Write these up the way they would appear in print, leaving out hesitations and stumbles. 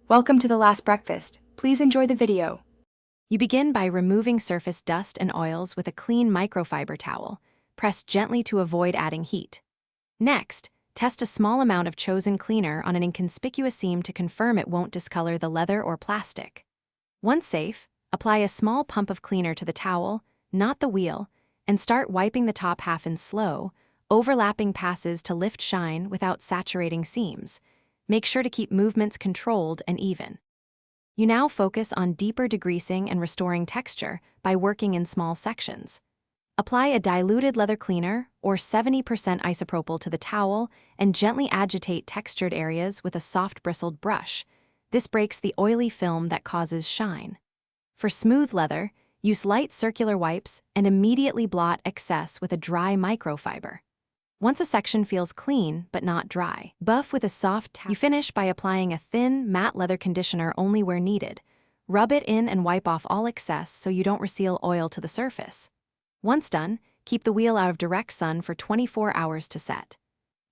Welcome to the last breakfast. Please enjoy the video. You begin by removing surface dust and oils with a clean microfiber towel. Press gently to avoid adding heat. Next, test a small amount of chosen cleaner on an inconspicuous seam to confirm it won't discolor the leather or plastic. Once safe, apply a small pump of cleaner to the towel, not the wheel, and start wiping the top half in slow, overlapping passes to lift shine without saturating seams. Make sure to keep movements controlled and even. You now focus on deeper degreasing and restoring texture by working in small sections. Apply a diluted leather cleaner or 70% isopropyl to the towel and gently agitate textured areas with a soft bristled brush. This breaks the oily film that causes shine. For smooth leather, use light circular wipes and immediately blot excess with a dry microfiber. Once a section feels clean but not dry, buff with a soft towel. You finish by applying a thin, matte leather conditioner only where needed. Rub it in and wipe off all excess so you don't reseal oil to the surface. Once done, keep the wheel out of direct sun for 24 hours to set.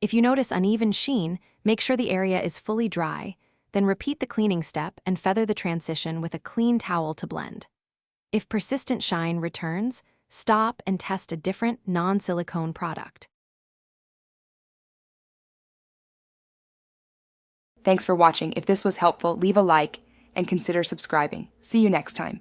If you notice uneven sheen, make sure the area is fully dry, then repeat the cleaning step and feather the transition with a clean towel to blend. If persistent shine returns, stop and test a different, non-silicone product. Thanks for watching. If this was helpful, leave a like and consider subscribing. See you next time.